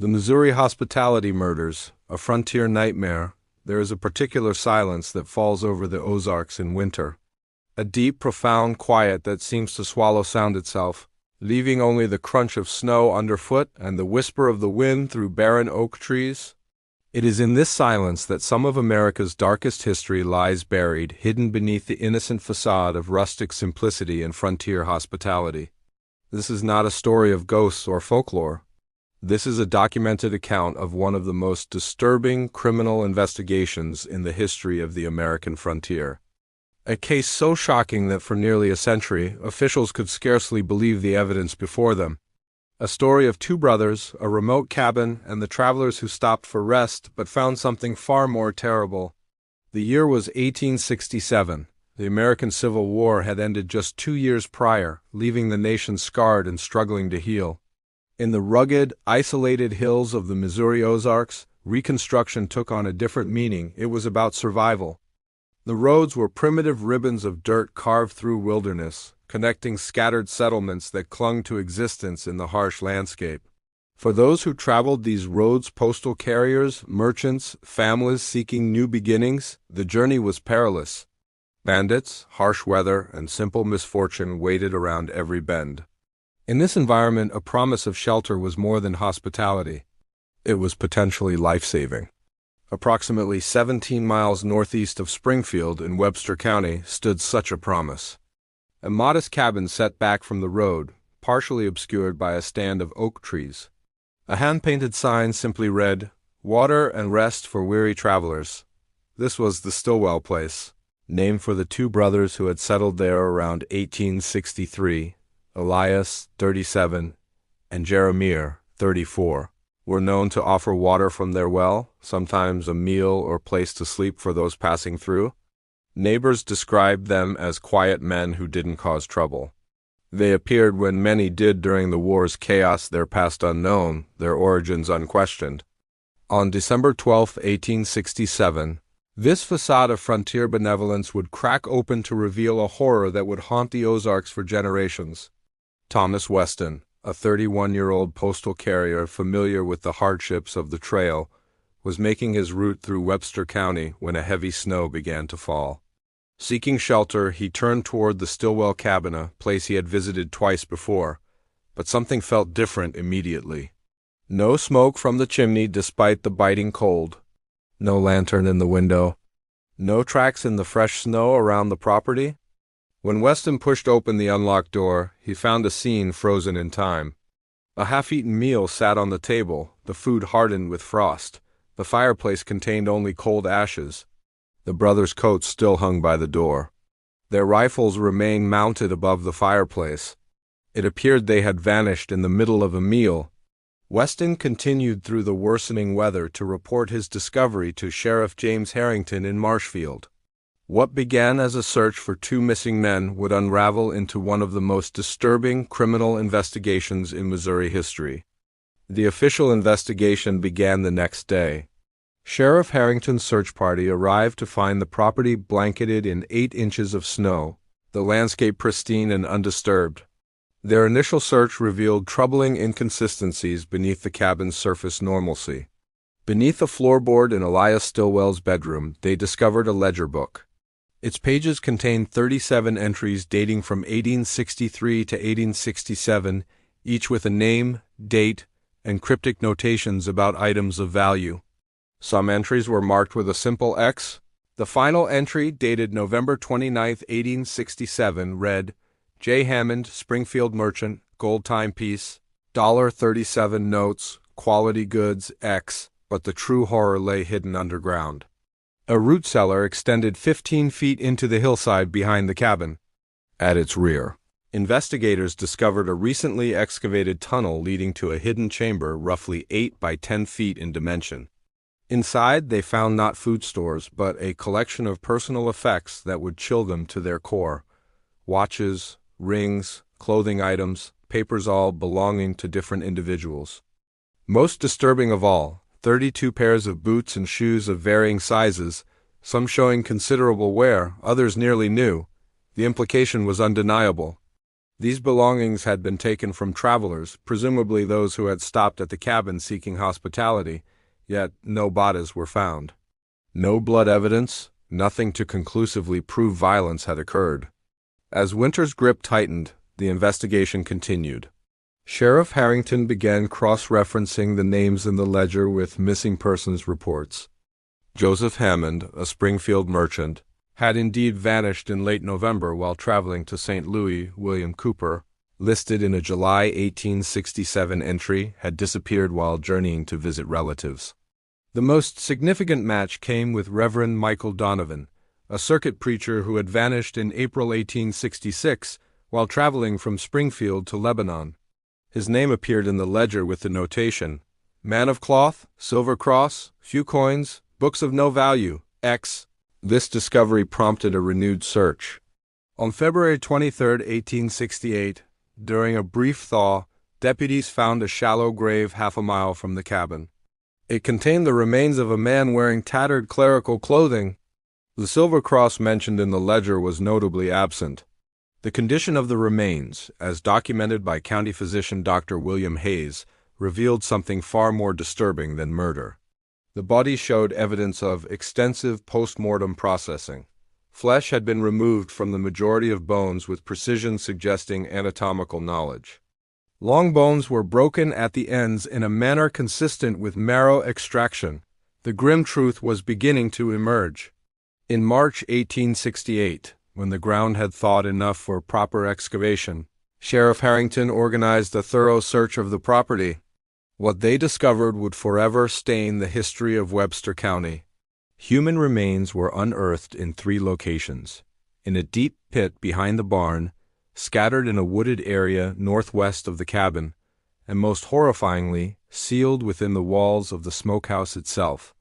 The Missouri hospitality murders, a frontier nightmare. There is a particular silence that falls over the Ozarks in winter. A deep, profound quiet that seems to swallow sound itself, leaving only the crunch of snow underfoot and the whisper of the wind through barren oak trees. It is in this silence that some of America's darkest history lies buried, hidden beneath the innocent facade of rustic simplicity and frontier hospitality. This is not a story of ghosts or folklore. This is a documented account of one of the most disturbing criminal investigations in the history of the American frontier. A case so shocking that for nearly a century, officials could scarcely believe the evidence before them. A story of two brothers, a remote cabin, and the travelers who stopped for rest but found something far more terrible. The year was 1867. The American Civil War had ended just 2 years prior, leaving the nation scarred and struggling to heal. In the rugged, isolated hills of the Missouri Ozarks, Reconstruction took on a different meaning. It was about survival. The roads were primitive ribbons of dirt carved through wilderness, connecting scattered settlements that clung to existence in the harsh landscape. For those who traveled these roads, postal carriers, merchants, families seeking new beginnings, the journey was perilous. Bandits, harsh weather, and simple misfortune waited around every bend. In this environment, a promise of shelter was more than hospitality. It was potentially life-saving. Approximately 17 miles northeast of Springfield in Webster County stood such a promise. A modest cabin set back from the road, partially obscured by a stand of oak trees. A hand-painted sign simply read, "Water and rest for weary travelers." This was the Stillwell place, named for the two brothers who had settled there around 1863. Elias, 37, and Jeremiah, 34, were known to offer water from their well, sometimes a meal or place to sleep for those passing through. Neighbors described them as quiet men who didn't cause trouble. They appeared when many did during the war's chaos, their past unknown, their origins unquestioned. On December 12, 1867, this facade of frontier benevolence would crack open to reveal a horror that would haunt the Ozarks for generations. Thomas Weston, a 31-year-old postal carrier familiar with the hardships of the trail, was making his route through Webster County when a heavy snow began to fall. Seeking shelter, he turned toward the Stillwell cabin, a place he had visited twice before, but something felt different immediately. No smoke from the chimney despite the biting cold. No lantern in the window. No tracks in the fresh snow around the property. When Weston pushed open the unlocked door, he found a scene frozen in time. A half-eaten meal sat on the table, the food hardened with frost. The fireplace contained only cold ashes. The brothers' coats still hung by the door. Their rifles remained mounted above the fireplace. It appeared they had vanished in the middle of a meal. Weston continued through the worsening weather to report his discovery to Sheriff James Harrington in Marshfield. What began as a search for two missing men would unravel into one of the most disturbing criminal investigations in Missouri history. The official investigation began the next day. Sheriff Harrington's search party arrived to find the property blanketed in 8 inches of snow, the landscape pristine and undisturbed. Their initial search revealed troubling inconsistencies beneath the cabin's surface normalcy. Beneath a floorboard in Elias Stillwell's bedroom, they discovered a ledger book. Its pages contained 37 entries dating from 1863 to 1867, each with a name, date, and cryptic notations about items of value. Some entries were marked with a simple X. The final entry, dated November 29, 1867, read, J. Hammond, Springfield Merchant, gold timepiece, $37 notes, quality goods, X, but the true horror lay hidden underground. A root cellar extended 15 feet into the hillside behind the cabin. At its rear, investigators discovered a recently excavated tunnel leading to a hidden chamber roughly 8 by 10 feet in dimension. Inside, they found not food stores, but a collection of personal effects that would chill them to their core. Watches, rings, clothing items, papers all belonging to different individuals. Most disturbing of all, 32 pairs of boots and shoes of varying sizes, some showing considerable wear, others nearly new. The implication was undeniable. These belongings had been taken from travelers, presumably those who had stopped at the cabin seeking hospitality, yet no bodies were found. No blood evidence, nothing to conclusively prove violence had occurred. As Winter's grip tightened, the investigation continued. Sheriff Harrington began cross-referencing the names in the ledger with missing persons reports. Joseph Hammond, a Springfield merchant, had indeed vanished in late November while traveling to St. Louis. William Cooper, listed in a July 1867 entry, had disappeared while journeying to visit relatives. The most significant match came with Reverend Michael Donovan, a circuit preacher who had vanished in April 1866 while traveling from Springfield to Lebanon. His name appeared in the ledger with the notation, "Man of cloth, silver cross, few coins, books of no value, X." This discovery prompted a renewed search. On February 23, 1868, during a brief thaw, deputies found a shallow grave half a mile from the cabin. It contained the remains of a man wearing tattered clerical clothing. The silver cross mentioned in the ledger was notably absent. The condition of the remains, as documented by county physician Dr. William Hayes, revealed something far more disturbing than murder. The body showed evidence of extensive post-mortem processing. Flesh had been removed from the majority of bones with precision suggesting anatomical knowledge. Long bones were broken at the ends in a manner consistent with marrow extraction. The grim truth was beginning to emerge. In March 1868, when the ground had thawed enough for proper excavation, Sheriff Harrington organized a thorough search of the property. What they discovered would forever stain the history of Webster County. Human remains were unearthed in 3 locations: in a deep pit behind the barn, scattered in a wooded area northwest of the cabin, and most horrifyingly, sealed within the walls of the smokehouse itself.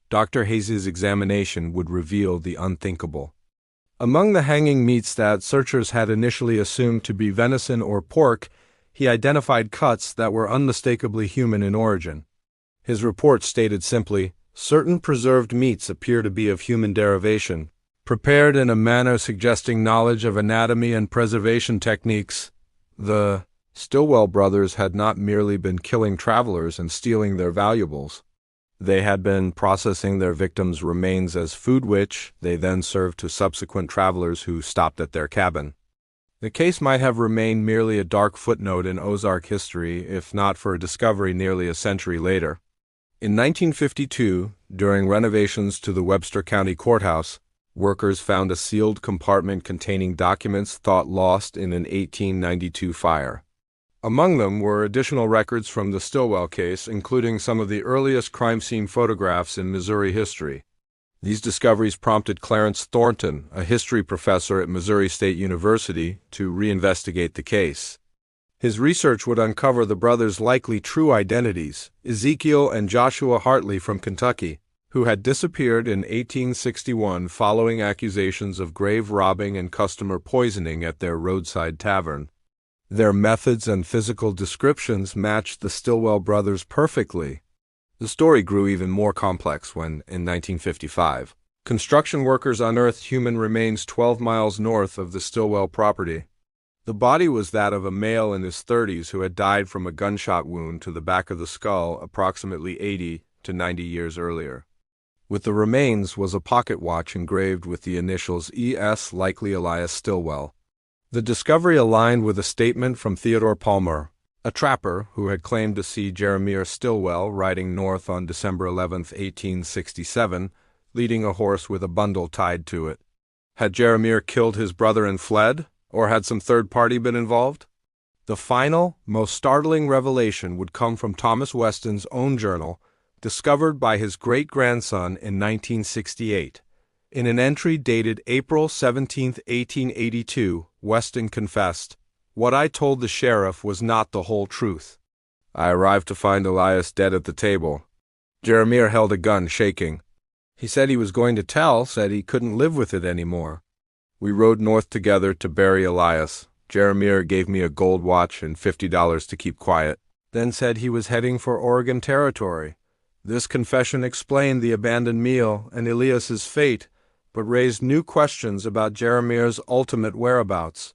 Dr. Hayes's examination would reveal the unthinkable. Among the hanging meats that searchers had initially assumed to be venison or pork, he identified cuts that were unmistakably human in origin. His report stated simply, "Certain preserved meats appear to be of human derivation, prepared in a manner suggesting knowledge of anatomy and preservation techniques." The Stillwell brothers had not merely been killing travelers and stealing their valuables. They had been processing their victims' remains as food which they then served to subsequent travelers who stopped at their cabin. The case might have remained merely a dark footnote in Ozark history if not for a discovery nearly a century later. In 1952, during renovations to the Webster County Courthouse, workers found a sealed compartment containing documents thought lost in an 1892 fire. Among them were additional records from the Stillwell case, including some of the earliest crime scene photographs in Missouri history. These discoveries prompted Clarence Thornton, a history professor at Missouri State University, to reinvestigate the case. His research would uncover the brothers' likely true identities, Ezekiel and Joshua Hartley from Kentucky, who had disappeared in 1861 following accusations of grave robbing and customer poisoning at their roadside tavern. Their methods and physical descriptions matched the Stillwell brothers perfectly. The story grew even more complex when, in 1955, construction workers unearthed human remains 12 miles north of the Stillwell property. The body was that of a male in his 30s who had died from a gunshot wound to the back of the skull approximately 80 to 90 years earlier. With the remains was a pocket watch engraved with the initials E.S., likely Elias Stillwell. The discovery aligned with a statement from Theodore Palmer, a trapper who had claimed to see Jeremiah Stillwell riding north on December 11, 1867, leading a horse with a bundle tied to it. Had Jeremiah killed his brother and fled, or had some third party been involved? The final, most startling revelation would come from Thomas Weston's own journal, discovered by his great-grandson in 1968. In an entry dated April 17, 1882, Weston confessed, "What I told the sheriff was not the whole truth. I arrived to find Elias dead at the table. Jeremiah held a gun, shaking. He said he was going to tell, said he couldn't live with it anymore. We rode north together to bury Elias. Jeremiah gave me a gold watch and $50 to keep quiet, then said he was heading for Oregon Territory. This confession explained the abandoned meal and Elias's fate, but raised new questions about Jeremiah's ultimate whereabouts.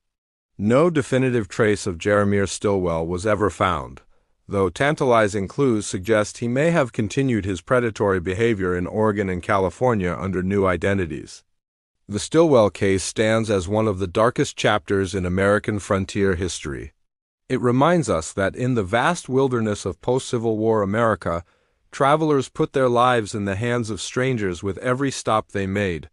No definitive trace of Jeremiah Stilwell was ever found, though tantalizing clues suggest he may have continued his predatory behavior in Oregon and California under new identities. The Stilwell case stands as one of the darkest chapters in American frontier history. It reminds us that in the vast wilderness of post-Civil War America, travelers put their lives in the hands of strangers with every stop they made.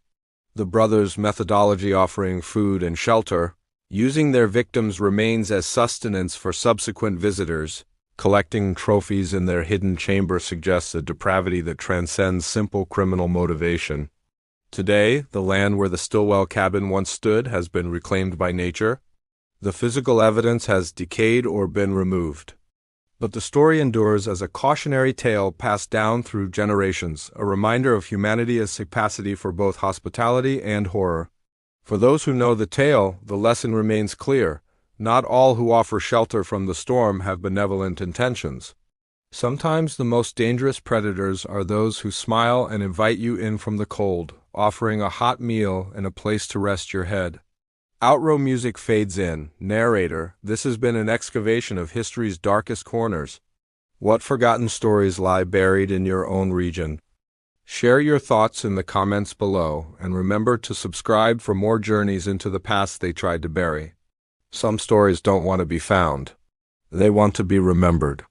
The brothers' methodology offering food and shelter, using their victims' remains as sustenance for subsequent visitors, collecting trophies in their hidden chamber suggests a depravity that transcends simple criminal motivation. Today, the land where the Stilwell cabin once stood has been reclaimed by nature. The physical evidence has decayed or been removed. But the story endures as a cautionary tale passed down through generations, a reminder of humanity's capacity for both hospitality and horror. For those who know the tale, the lesson remains clear. Not all who offer shelter from the storm have benevolent intentions. Sometimes the most dangerous predators are those who smile and invite you in from the cold, offering a hot meal and a place to rest your head. Outro music fades in. Narrator, this has been an excavation of history's darkest corners. What forgotten stories lie buried in your own region? Share your thoughts in the comments below, and remember to subscribe for more journeys into the past they tried to bury. Some stories don't want to be found. They want to be remembered.